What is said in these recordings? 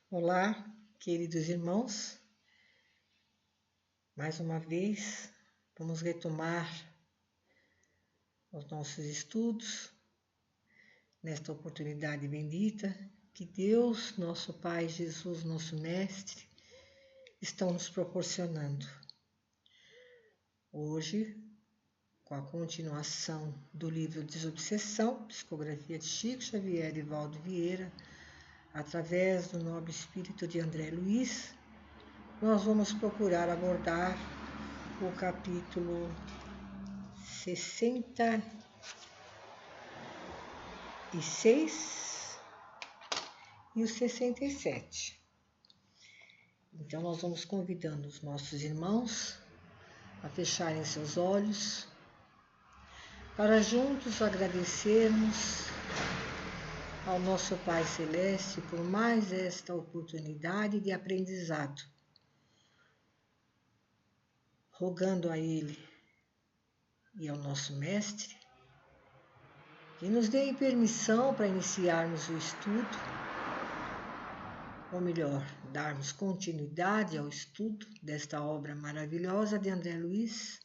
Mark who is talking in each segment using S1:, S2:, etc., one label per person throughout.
S1: Olá, queridos irmãos. Mais uma vez, vamos retomar os nossos estudos nesta oportunidade bendita que Deus, nosso Pai, Jesus, nosso Mestre, estão nos proporcionando. Hoje, com a continuação do livro Desobsessão, psicografia de Chico Xavier e Valdo Vieira, através do nobre espírito de André Luiz, nós vamos procurar abordar o capítulo 66 e o 67. Então, nós vamos convidando os nossos irmãos a fecharem seus olhos para juntos agradecermos ao nosso Pai Celeste por mais esta oportunidade de aprendizado, rogando a Ele e ao nosso Mestre que nos dê permissão para iniciarmos o estudo, ou melhor, darmos continuidade ao estudo desta obra maravilhosa de André Luiz,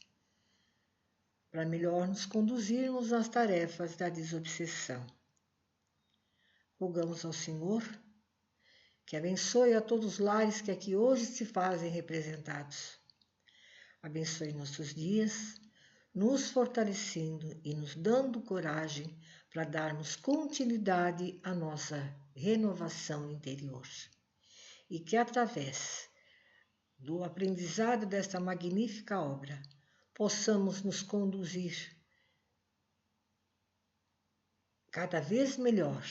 S1: para melhor nos conduzirmos nas tarefas da desobsessão. Rogamos ao Senhor que abençoe a todos os lares que aqui hoje se fazem representados. Abençoe nossos dias, nos fortalecendo e nos dando coragem para darmos continuidade à nossa renovação interior. E que através do aprendizado desta magnífica obra, possamos nos conduzir cada vez melhor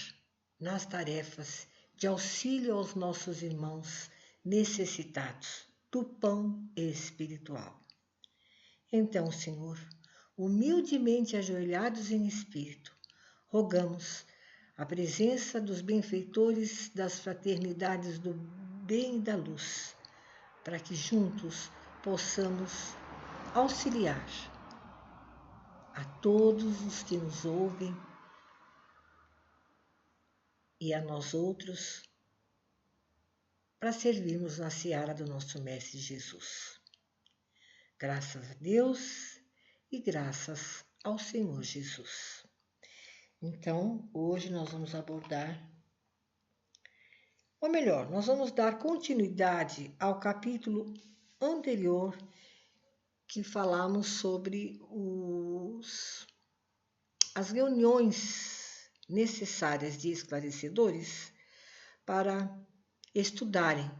S1: nas tarefas de auxílio aos nossos irmãos necessitados do pão espiritual. Então, Senhor, humildemente ajoelhados em espírito, rogamos a presença dos benfeitores das fraternidades do bem e da luz, para que juntos possamos auxiliar a todos os que nos ouvem e a nós outros, para servirmos na seara do nosso Mestre Jesus. Graças a Deus e graças ao Senhor Jesus. Então, hoje nós vamos abordar, ou melhor, nós vamos dar continuidade ao capítulo anterior que falamos sobre as reuniões necessárias de esclarecedores para estudarem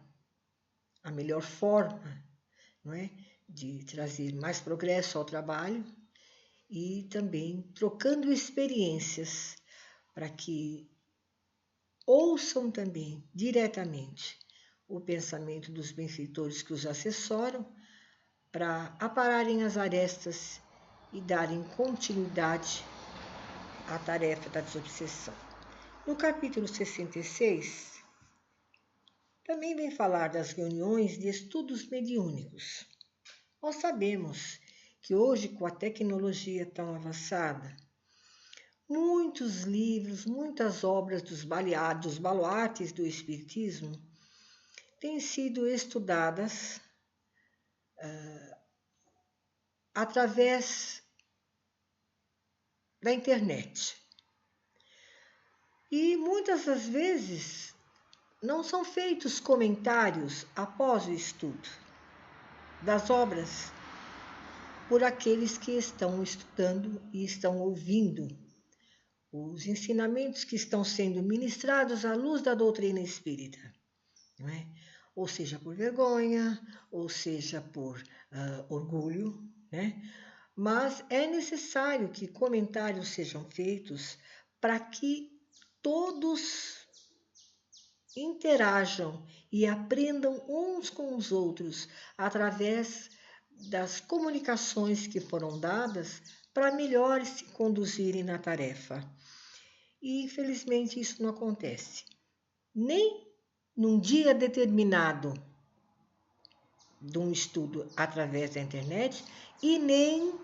S1: a melhor forma, não é, de trazer mais progresso ao trabalho e também trocando experiências para que ouçam também diretamente o pensamento dos benfeitores que os assessoram para apararem as arestas e darem continuidade à tarefa da desobsessão. No capítulo 66, também vem falar das reuniões de estudos mediúnicos. Nós sabemos que hoje, com a tecnologia tão avançada, muitos livros, muitas obras dos baluartes do Espiritismo têm sido estudadas através da internet. E muitas das vezes não são feitos comentários após o estudo das obras por aqueles que estão estudando e estão ouvindo os ensinamentos que estão sendo ministrados à luz da doutrina espírita, não é? Ou seja, por vergonha, ou seja, por orgulho, né? Mas é necessário que comentários sejam feitos para que todos interajam e aprendam uns com os outros através das comunicações que foram dadas para melhor se conduzirem na tarefa. E infelizmente isso não acontece. Nem num dia determinado de um estudo através da internet e nem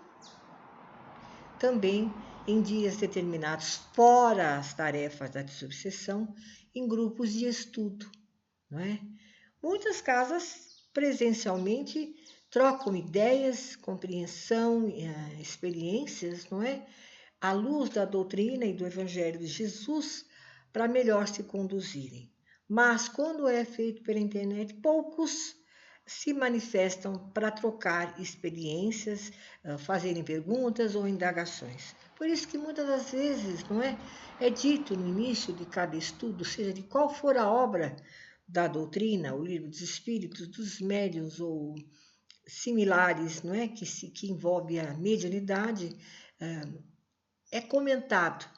S1: também em dias determinados fora as tarefas da desobsessão em grupos de estudo, não é? Muitas casas presencialmente trocam ideias, compreensão, experiências, não é? À luz da doutrina e do Evangelho de Jesus, para melhor se conduzirem. Mas quando é feito pela internet, poucos se manifestam para trocar experiências, fazerem perguntas ou indagações. Por isso que muitas das vezes, não é? É dito no início de cada estudo, seja de qual for a obra da doutrina, o livro dos espíritos, dos médiuns ou similares, não é? Que envolve a mediunidade, é comentado,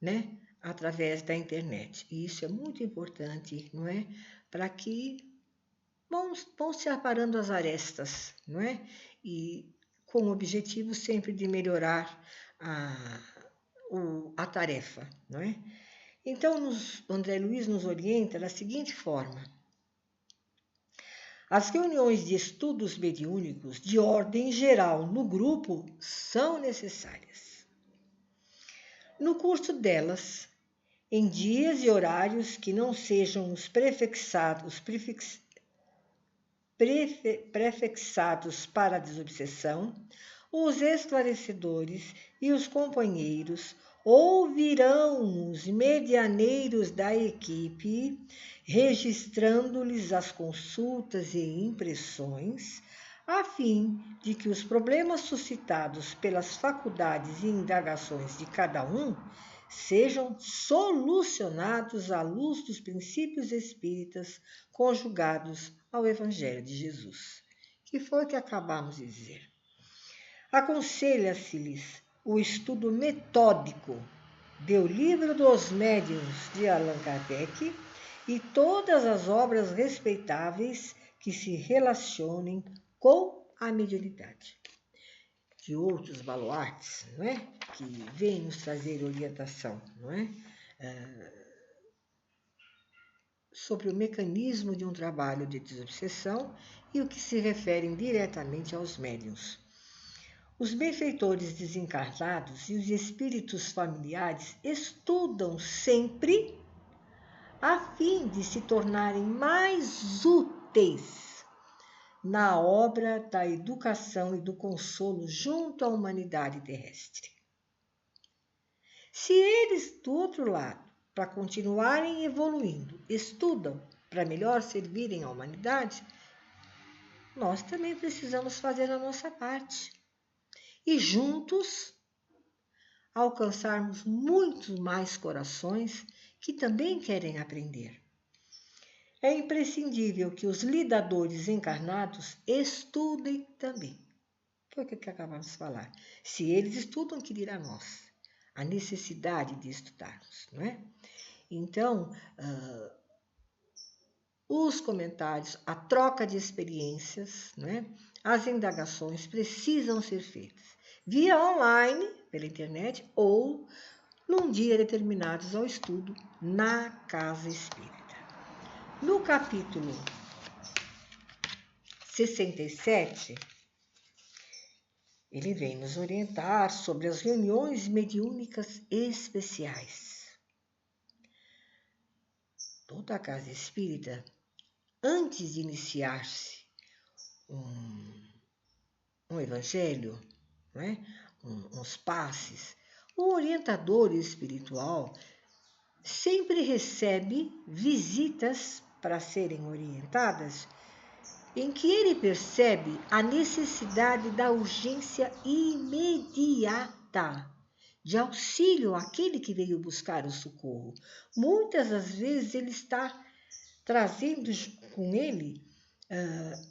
S1: né? Através da internet. E isso é muito importante, não é? Para que vão se aparando as arestas, não é? E com o objetivo sempre de melhorar a tarefa, não é? Então, André Luiz nos orienta da seguinte forma: as reuniões de estudos mediúnicos de ordem geral no grupo são necessárias. No curso delas, em dias e horários que não sejam os prefixados para a desobsessão, os esclarecedores e os companheiros ouvirão os medianeiros da equipe, registrando-lhes as consultas e impressões, a fim de que os problemas suscitados pelas faculdades e indagações de cada um sejam solucionados à luz dos princípios espíritas conjugados ao Evangelho de Jesus, que foi o que acabamos de dizer. Aconselha-se-lhes o estudo metódico do Livro dos Médiuns de Allan Kardec e todas as obras respeitáveis que se relacionem com a mediunidade. De outros baluartes, não é? Que vêm nos trazer orientação, não é? Sobre o mecanismo de um trabalho de desobsessão e o que se referem diretamente aos médiuns. Os benfeitores desencarnados e os espíritos familiares estudam sempre a fim de se tornarem mais úteis na obra da educação e do consolo junto à humanidade terrestre. Se eles, do outro lado, para continuarem evoluindo, estudam para melhor servirem à humanidade, nós também precisamos fazer a nossa parte. E juntos alcançarmos muitos mais corações que também querem aprender. É imprescindível que os lidadores encarnados estudem também. Foi o que acabamos de falar. Se eles estudam, que dirá nós? A necessidade de estudarmos, não é? Então, os comentários, a troca de experiências, não é? As indagações precisam ser feitas via online, pela internet, ou num dia determinados ao estudo na casa espírita. No capítulo 67, ele vem nos orientar sobre as reuniões mediúnicas especiais. Toda a casa espírita, antes de iniciar-se um evangelho, não é? Uns passes, o orientador espiritual sempre recebe visitas para serem orientadas, em que ele percebe a necessidade da urgência imediata de auxílio àquele que veio buscar o socorro. Muitas das vezes ele está trazendo com ele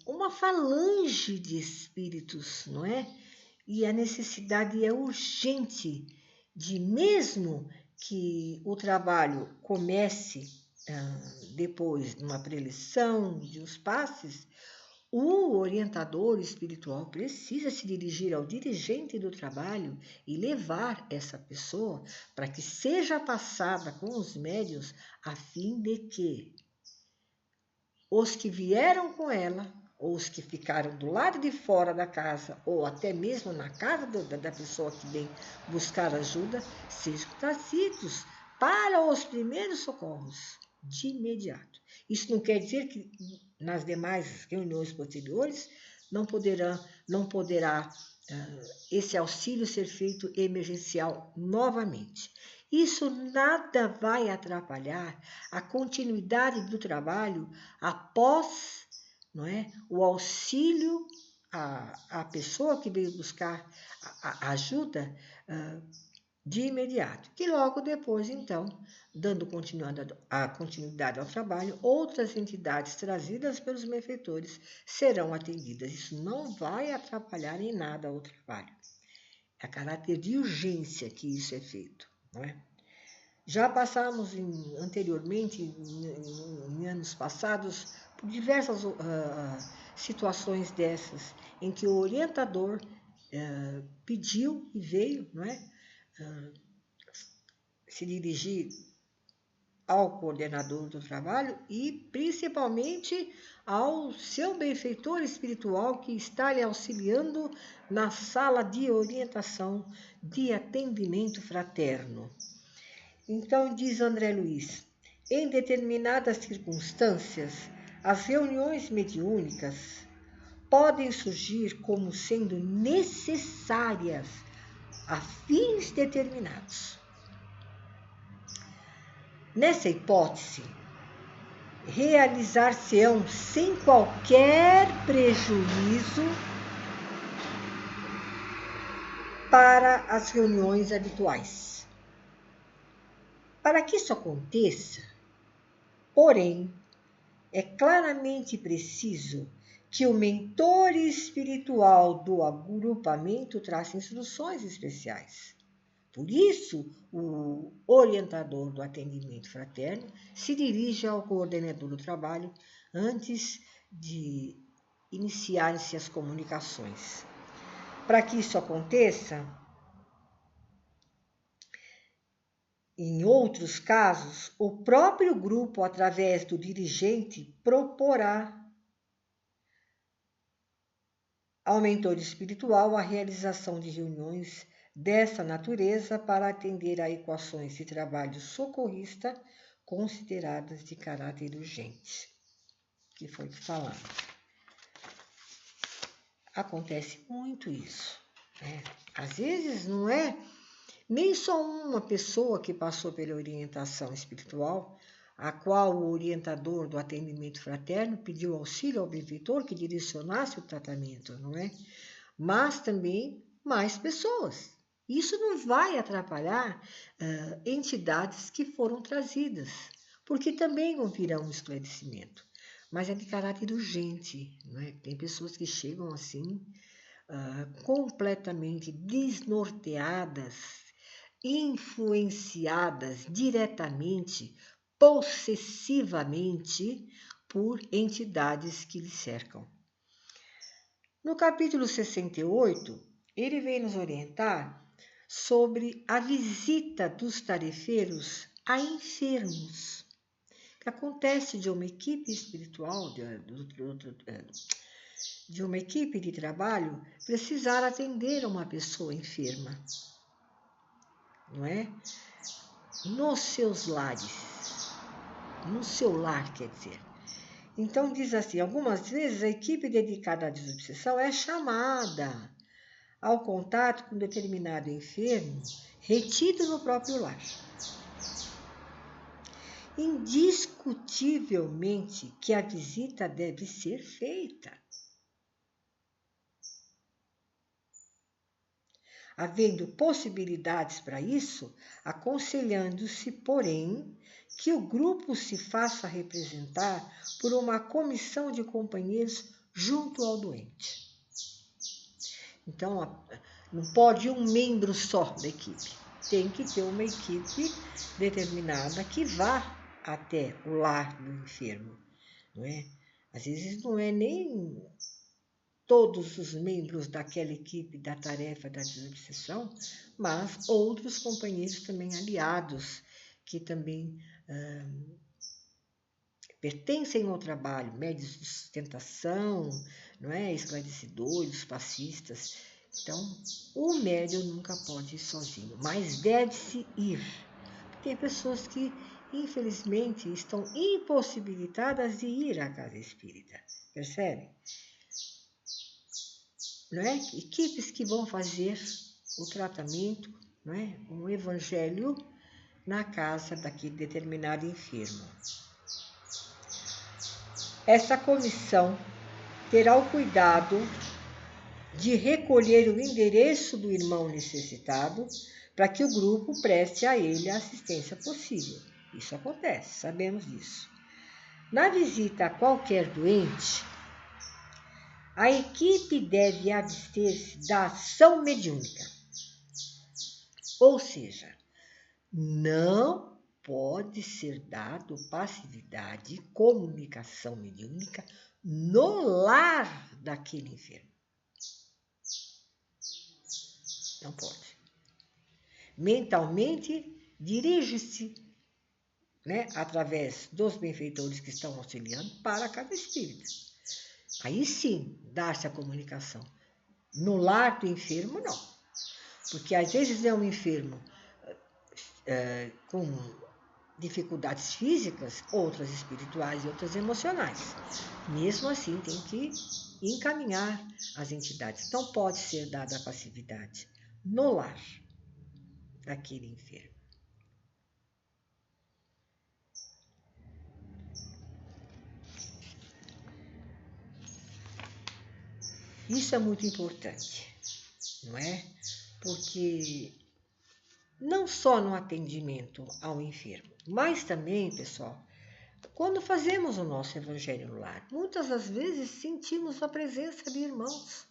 S1: uma falange de espíritos, não é? E a necessidade é urgente de, mesmo que o trabalho comece depois de uma preleção, de uns passes, o orientador espiritual precisa se dirigir ao dirigente do trabalho e levar essa pessoa para que seja passada com os médiuns, a fim de que os que vieram com ela, ou os que ficaram do lado de fora da casa, ou até mesmo na casa da pessoa que vem buscar ajuda, sejam trazidos para os primeiros socorros de imediato. Isso não quer dizer que nas demais reuniões posteriores não poderá esse auxílio ser feito emergencial novamente. Isso nada vai atrapalhar a continuidade do trabalho após, não é, o auxílio à pessoa que veio buscar a ajuda de imediato. Que logo depois, então, dando continuidade ao trabalho, outras entidades trazidas pelos benfeitores serão atendidas. Isso não vai atrapalhar em nada o trabalho. É a caráter de urgência que isso é feito, não é? Já passamos anteriormente, em anos passados, por diversas situações dessas, em que o orientador pediu e veio, não é? Se dirigir ao coordenador do trabalho e principalmente ao seu benfeitor espiritual que está lhe auxiliando na sala de orientação de atendimento fraterno. Então, diz André Luiz, em determinadas circunstâncias, as reuniões mediúnicas podem surgir como sendo necessárias a fins determinados. Nessa hipótese, realizar-se-ão sem qualquer prejuízo para as reuniões habituais. Para que isso aconteça, porém, é claramente preciso que o mentor espiritual do agrupamento traça instruções especiais. Por isso, o orientador do atendimento fraterno se dirige ao coordenador do trabalho antes de iniciarem-se as comunicações. Para que isso aconteça, em outros casos, o próprio grupo, através do dirigente, proporá ao mentor espiritual a realização de reuniões dessa natureza para atender a equações de trabalho socorrista consideradas de caráter urgente, que foi falando. Acontece muito isso, né? Às vezes não é nem só uma pessoa que passou pela orientação espiritual, a qual o orientador do atendimento fraterno pediu auxílio ao benfeitor que direcionasse o tratamento, não é? Mas também mais pessoas. Isso não vai atrapalhar entidades que foram trazidas, porque também ouvirão um esclarecimento, mas é de caráter urgente, não é? Tem pessoas que chegam assim, completamente desnorteadas, influenciadas diretamente, possessivamente, por entidades que lhe cercam. No capítulo 68, ele vem nos orientar sobre a visita dos tarefeiros a enfermos, que acontece de uma equipe espiritual, de uma equipe de trabalho, precisar atender uma pessoa enferma, não é? Nos seus lares, no seu lar, quer dizer. Então, diz assim, algumas vezes a equipe dedicada à desobsessão é chamada ao contato com determinado enfermo retido no próprio lar. Indiscutivelmente que a visita deve ser feita. Havendo possibilidades para isso, aconselhando-se, porém, que o grupo se faça representar por uma comissão de companheiros junto ao doente. Então, não pode um membro só da equipe. Tem que ter uma equipe determinada que vá até o lar do enfermo, não é? Às vezes não é nem todos os membros daquela equipe da tarefa da desobsessão, mas outros companheiros também aliados, que também pertencem ao trabalho, médios de sustentação, não é? Esclarecedores, passistas. Então, o médium nunca pode ir sozinho, mas deve-se ir. Tem pessoas que infelizmente, estão impossibilitadas de ir à casa espírita. Percebe? Não é? Equipes que vão fazer o tratamento, não é? Um evangelho na casa daquele determinado enfermo. Essa comissão terá o cuidado de recolher o endereço do irmão necessitado para que o grupo preste a ele a assistência possível. Isso acontece, sabemos disso. Na visita a qualquer doente, a equipe deve abster-se da ação mediúnica. Ou seja, não pode ser dado passividade e comunicação mediúnica no lar daquele enfermo. Não pode. Mentalmente, dirige-se, né, através dos benfeitores que estão auxiliando para a casa espírita. Aí sim, dá-se a comunicação. No lar do enfermo, não. Porque às vezes é um enfermo com dificuldades físicas, outras espirituais e outras emocionais. Mesmo assim, tem que encaminhar as entidades. Não pode ser dada a passividade no lar daquele enfermo. Isso é muito importante, não é? Porque não só no atendimento ao enfermo, mas também, pessoal, quando fazemos o nosso evangelho no lar, muitas das vezes sentimos a presença de irmãos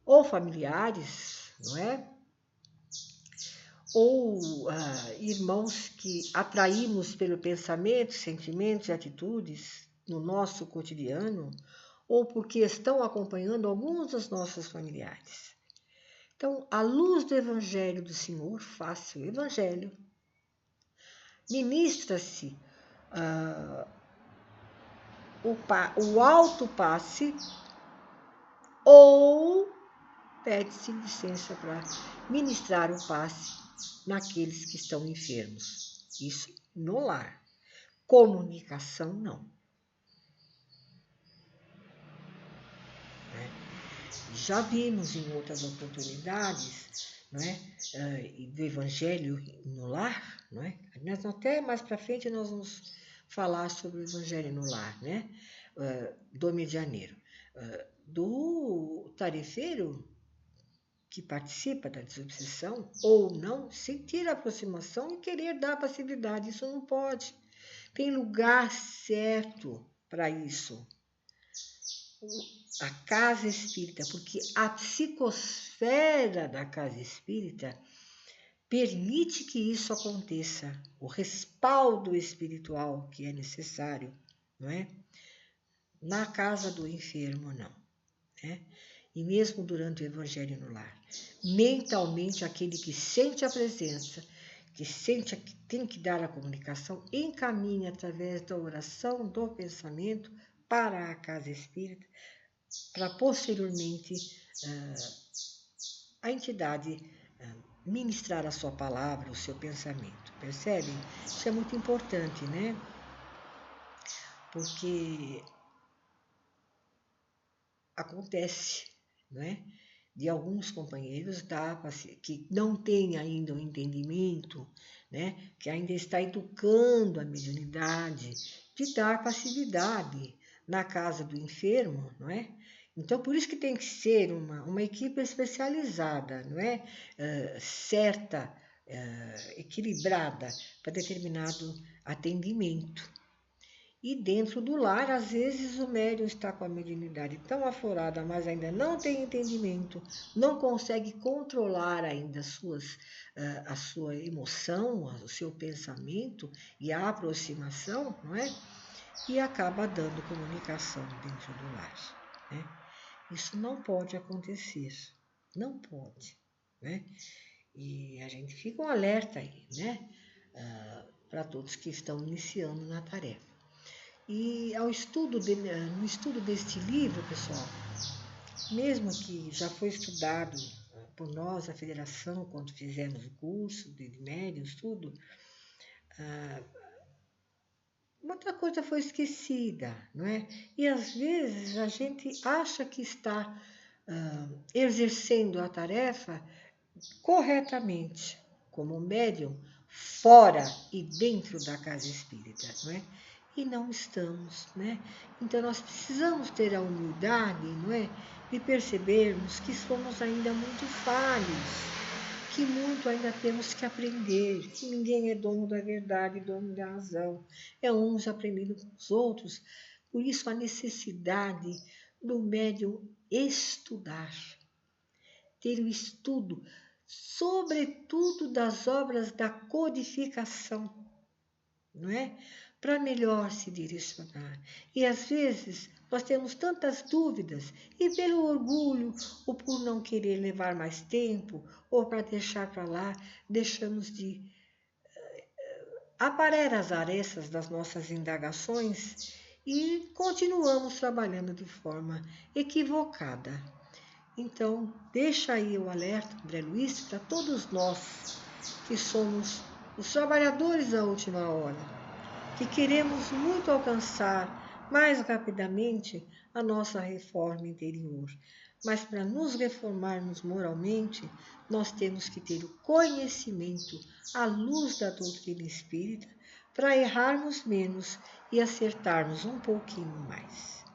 S1: ou familiares, não é? Ou irmãos que atraímos pelo pensamento, sentimentos e atitudes no nosso cotidiano, ou porque estão acompanhando alguns dos nossos familiares. Então, à luz do Evangelho do Senhor, faça o Evangelho, ministra-se o alto passe ou pede-se licença para ministrar o passe naqueles que estão enfermos. Isso no lar. Comunicação, não. Já vimos em outras oportunidades, não é, do Evangelho no lar, não é? Até mais para frente nós vamos falar sobre o Evangelho no lar, né? Do medianeiro. Do tarefeiro que participa da desobsessão ou não, sentir a aproximação e querer dar passividade. Isso não pode. Tem lugar certo para isso. A casa espírita, porque a psicosfera da casa espírita permite que isso aconteça, o respaldo espiritual que é necessário, não é? Na casa do enfermo, não, né? E mesmo durante o Evangelho no lar, mentalmente aquele que sente a presença, que sente que tem que dar a comunicação, encaminha através da oração, do pensamento, para a casa espírita, para posteriormente a entidade ministrar a sua palavra, o seu pensamento. Percebem? Isso é muito importante, né? Porque acontece, não é? De alguns companheiros que não têm ainda o entendimento, né? Que ainda está educando a mediunidade, de dar passividade na casa do enfermo, não é? Então, por isso que tem que ser uma equipe especializada, não é? Certa, equilibrada para determinado atendimento. E dentro do lar, às vezes o médium está com a mediunidade tão aflorada, mas ainda não tem entendimento, não consegue controlar ainda a sua emoção, o seu pensamento e a aproximação, não é? E acaba dando comunicação dentro do lar, né? Isso não pode acontecer, não pode, né? E a gente fica um alerta aí, né? Para todos que estão iniciando na tarefa. E no estudo deste livro, pessoal, mesmo que já foi estudado por nós, a federação, quando fizemos o curso de médiuns, tudo, muita coisa foi esquecida, não é? E às vezes a gente acha que está exercendo a tarefa corretamente, como médium, fora e dentro da casa espírita, não é? E não estamos, né? Então nós precisamos ter a humildade, não é? De percebermos que somos ainda muito falhos, que muito ainda temos que aprender, que ninguém é dono da verdade, dono da razão. É uns aprendendo com os outros. Por isso a necessidade do médium estudar, ter o estudo, sobretudo das obras da codificação, não é? Para melhor se direcionar. E às vezes nós temos tantas dúvidas e pelo orgulho ou por não querer levar mais tempo ou para deixar para lá, deixamos de aparar as arestas das nossas indagações e continuamos trabalhando de forma equivocada. Então, deixa aí o alerta, André Luiz, para todos nós que somos os trabalhadores da última hora, que queremos muito alcançar mais rapidamente a nossa reforma interior. Mas para nos reformarmos moralmente, nós temos que ter o conhecimento à luz da doutrina espírita para errarmos menos e acertarmos um pouquinho mais.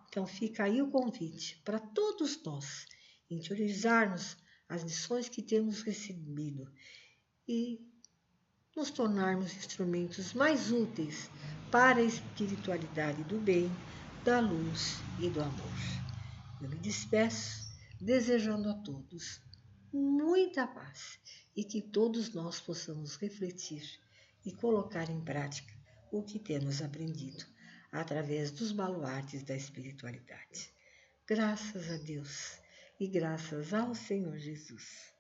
S1: Então fica aí o convite para todos nós interiorizarmos as lições que temos recebido e nos tornarmos instrumentos mais úteis para a espiritualidade do bem, da luz e do amor. Eu me despeço desejando a todos muita paz e que todos nós possamos refletir e colocar em prática o que temos aprendido através dos baluartes da espiritualidade. Graças a Deus e graças ao Senhor Jesus.